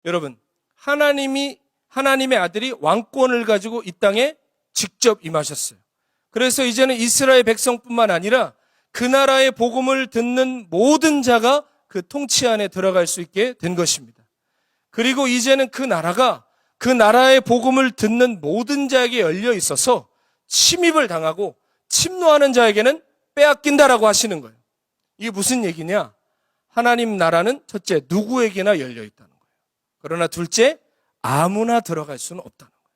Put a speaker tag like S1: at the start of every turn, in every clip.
S1: 여러분, 하나님의 아들이 왕권을 가지고 이 땅에 직접 임하셨어요. 그래서 이제는 이스라엘 백성뿐만 아니라 그 나라의 복음을 듣는 모든 자가 그 통치 안에 들어갈 수 있게 된 것입니다. 그리고 이제는 그 나라가 그 나라의 복음을 듣는 모든 자에게 열려 있어서 침입을 당하고 침노하는 자에게는 빼앗긴다라고 하시는 거예요. 이게 무슨 얘기냐? 하나님 나라는 첫째, 누구에게나 열려 있다는 거예요. 그러나 둘째, 아무나 들어갈 수는 없다는 거예요.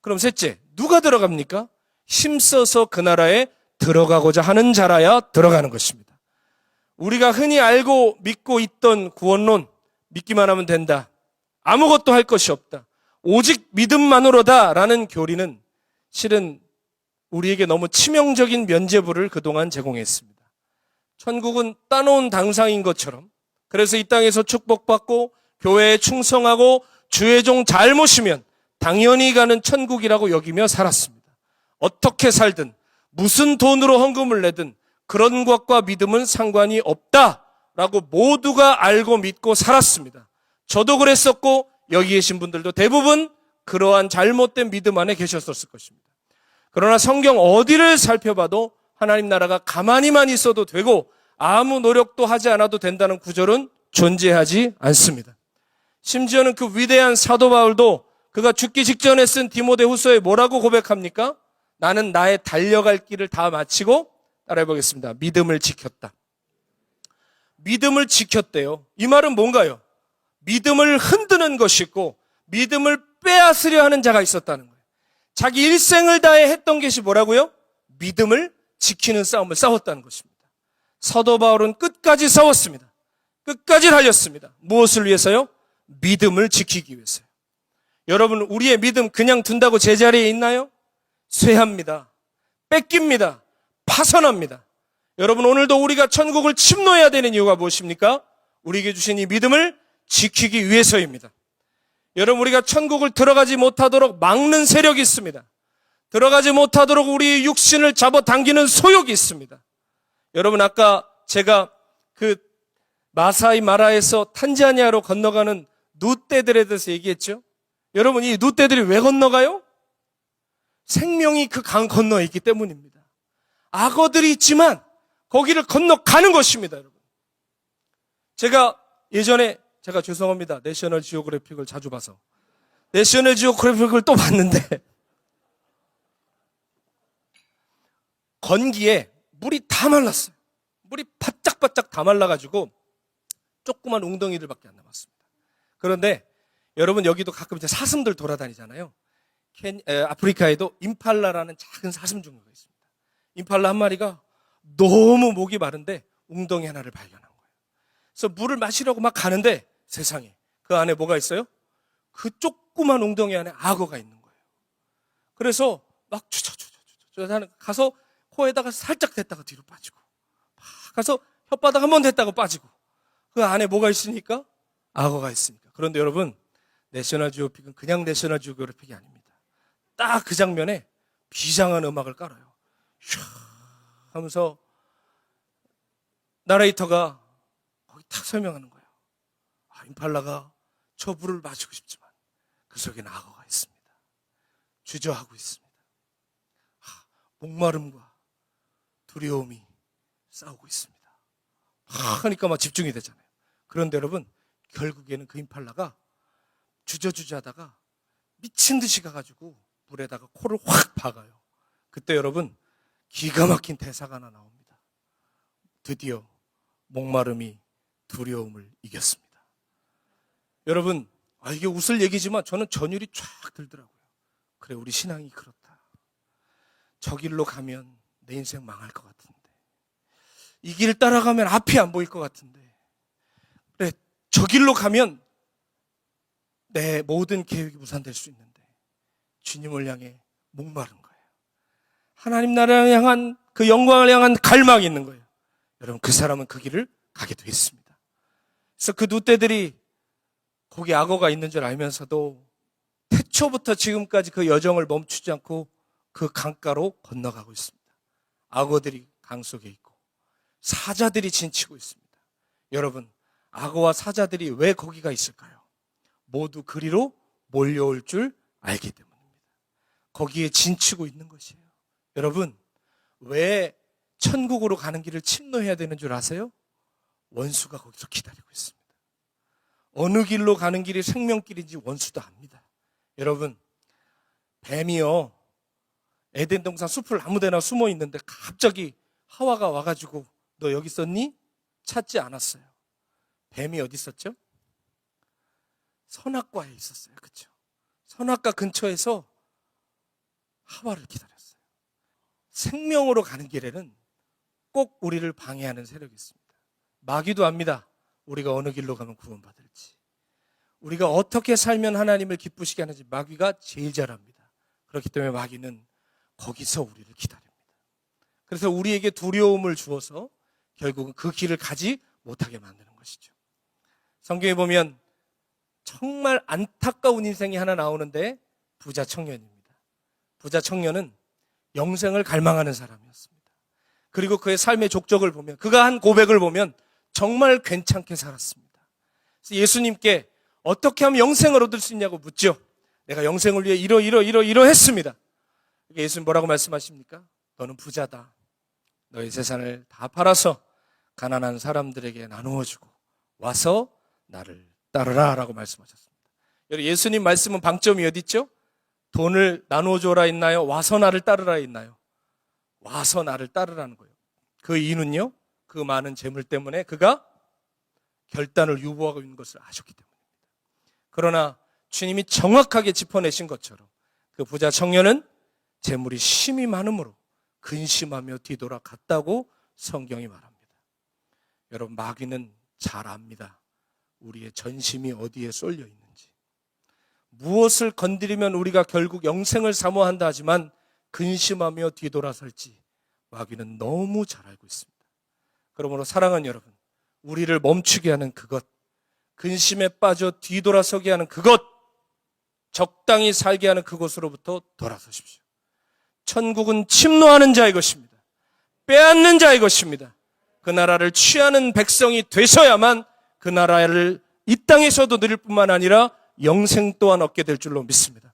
S1: 그럼 셋째, 누가 들어갑니까? 힘써서 그 나라에 들어가고자 하는 자라야 들어가는 것입니다. 우리가 흔히 알고 믿고 있던 구원론, 믿기만 하면 된다, 아무것도 할 것이 없다, 오직 믿음만으로다라는 교리는 실은 우리에게 너무 치명적인 면죄부를 그동안 제공했습니다. 천국은 따놓은 당상인 것처럼, 그래서 이 땅에서 축복받고 교회에 충성하고 주의 종 잘 모시면 당연히 가는 천국이라고 여기며 살았습니다. 어떻게 살든 무슨 돈으로 헌금을 내든 그런 것과 믿음은 상관이 없다라고 모두가 알고 믿고 살았습니다. 저도 그랬었고 여기 계신 분들도 대부분 그러한 잘못된 믿음 안에 계셨었을 것입니다. 그러나 성경 어디를 살펴봐도 하나님 나라가 가만히만 있어도 되고 아무 노력도 하지 않아도 된다는 구절은 존재하지 않습니다. 심지어는 그 위대한 사도 바울도 그가 죽기 직전에 쓴 디모데후서에 뭐라고 고백합니까? 나는 나의 달려갈 길을 다 마치고, 따라해 보겠습니다, 믿음을 지켰다. 믿음을 지켰대요. 이 말은 뭔가요? 믿음을 흔드는 것이 있고 믿음을 빼앗으려 하는 자가 있었다는 거예요. 자기 일생을 다해 했던 것이 뭐라고요? 믿음을 지키는 싸움을 싸웠다는 것입니다. 사도 바울은 끝까지 싸웠습니다. 끝까지 달렸습니다. 무엇을 위해서요? 믿음을 지키기 위해서요. 여러분, 우리의 믿음 그냥 둔다고 제자리에 있나요? 쇠합니다. 뺏깁니다. 파선합니다. 여러분, 오늘도 우리가 천국을 침노해야 되는 이유가 무엇입니까? 우리에게 주신 이 믿음을 지키기 위해서입니다. 여러분, 우리가 천국을 들어가지 못하도록 막는 세력이 있습니다. 들어가지 못하도록 우리 육신을 잡아당기는 소욕이 있습니다. 여러분, 아까 제가 그 마사이 마라에서 탄자니아로 건너가는 누떼들에 대해서 얘기했죠. 여러분, 이 누떼들이 왜 건너가요? 생명이 그 강 건너에 있기 때문입니다. 악어들이 있지만 거기를 건너가는 것입니다. 여러분, 제가 예전에, 제가 죄송합니다, 내셔널 지오그래픽을 자주 봐서 내셔널 지오그래픽을 또 봤는데 건기에 물이 다 말랐어요. 물이 바짝바짝 다 말라가지고 조그만 웅덩이들밖에 안 남았습니다. 그런데 여러분, 여기도 가끔 이제 사슴들 돌아다니잖아요. 아프리카에도 임팔라라는 작은 사슴 종류가 있습니다. 임팔라 한 마리가 너무 목이 마른데 웅덩이 하나를 발견한 거예요. 그래서 물을 마시려고 막 가는데 세상에 그 안에 뭐가 있어요? 그 조그만 웅덩이 안에 악어가 있는 거예요. 그래서 막 주저주저 가서 코에다가 살짝 댔다가 뒤로 빠지고, 막 가서 혓바닥 한 번 댔다가 빠지고, 그 안에 뭐가 있으니까? 악어가 있으니까. 그런데 여러분, 내셔널 지오그래픽은 그냥 내셔널 지오그래픽이 아닙니다. 딱 그 장면에 비장한 음악을 깔아요. 슉 하면서 나레이터가 거기 탁 설명하는 거예요. 임팔라가 저 물을 마시고 싶지만 그 속에는 악어가 있습니다. 주저하고 있습니다. 목마름과 두려움이 싸우고 있습니다. 하니까 막 집중이 되잖아요. 그런데 여러분, 결국에는 그 임팔라가 주저하다가 미친 듯이 가가지고 물에다가 코를 확 박아요. 그때 여러분, 기가 막힌 대사가 하나 나옵니다. 드디어 목마름이 두려움을 이겼습니다. 여러분, 이게 웃을 얘기지만 저는 전율이 쫙 들더라고요. 그래, 우리 신앙이 그렇다. 저 길로 가면 내 인생 망할 것 같은데, 이 길 따라가면 앞이 안 보일 것 같은데, 그래, 저 길로 가면 내 모든 계획이 무산될 수 있는데 주님을 향해 목마른 거예요. 하나님 나라를 향한 그 영광을 향한 갈망이 있는 거예요. 여러분, 그 사람은 그 길을 가게 되어 있습니다. 그래서 그 누떼들이 거기 악어가 있는 줄 알면서도 태초부터 지금까지 그 여정을 멈추지 않고 그 강가로 건너가고 있습니다. 악어들이 강 속에 있고 사자들이 진치고 있습니다. 여러분, 악어와 사자들이 왜 거기가 있을까요? 모두 그리로 몰려올 줄 알기 때문입니다. 거기에 진치고 있는 것이에요. 여러분, 왜 천국으로 가는 길을 침노해야 되는 줄 아세요? 원수가 거기서 기다리고 있습니다. 어느 길로 가는 길이 생명길인지 원수도 압니다. 여러분, 뱀이요, 에덴 동산 숲을 아무데나 숨어 있는데 갑자기 하와가 와가지고 너 여기 있었니? 찾지 않았어요. 뱀이 어디 있었죠? 선악과에 있었어요. 그렇죠? 선악과 근처에서 하와를 기다렸어요. 생명으로 가는 길에는 꼭 우리를 방해하는 세력이 있습니다. 마귀도 압니다. 우리가 어느 길로 가면 구원받을지, 우리가 어떻게 살면 하나님을 기쁘시게 하는지 마귀가 제일 잘 압니다. 그렇기 때문에 마귀는 거기서 우리를 기다립니다. 그래서 우리에게 두려움을 주어서 결국은 그 길을 가지 못하게 만드는 것이죠. 성경에 보면 정말 안타까운 인생이 하나 나오는데 부자 청년입니다. 부자 청년은 영생을 갈망하는 사람이었습니다. 그리고 그의 삶의 족적을 보면, 그가 한 고백을 보면 정말 괜찮게 살았습니다. 그래서 예수님께 어떻게 하면 영생을 얻을 수 있냐고 묻죠. 내가 영생을 위해 이러했습니다. 예수님 뭐라고 말씀하십니까? 너는 부자다. 너의 재산을 다 팔아서 가난한 사람들에게 나누어 주고 와서 나를 따르라 라고 말씀하셨습니다. 예수님 말씀은 방점이 어디 있죠? 돈을 나누어 줘라 했나요? 와서 나를 따르라 했나요? 와서 나를 따르라는 거예요. 그 이유는요, 그 많은 재물 때문에 그가 결단을 유보하고 있는 것을 아셨기 때문입니다. 그러나 주님이 정확하게 짚어내신 것처럼 그 부자 청년은 재물이 심히 많으므로 근심하며 뒤돌아갔다고 성경이 말합니다. 여러분, 마귀는 잘 압니다. 우리의 전심이 어디에 쏠려 있는지. 무엇을 건드리면 우리가 결국 영생을 사모한다 하지만 근심하며 뒤돌아설지 마귀는 너무 잘 알고 있습니다. 그러므로 사랑하는 여러분, 우리를 멈추게 하는 그것, 근심에 빠져 뒤돌아서게 하는 그것, 적당히 살게 하는 그것으로부터 돌아서십시오. 천국은 침노하는 자의 것입니다. 빼앗는 자의 것입니다. 그 나라를 취하는 백성이 되셔야만 그 나라를 이 땅에서도 누릴 뿐만 아니라 영생 또한 얻게 될 줄로 믿습니다.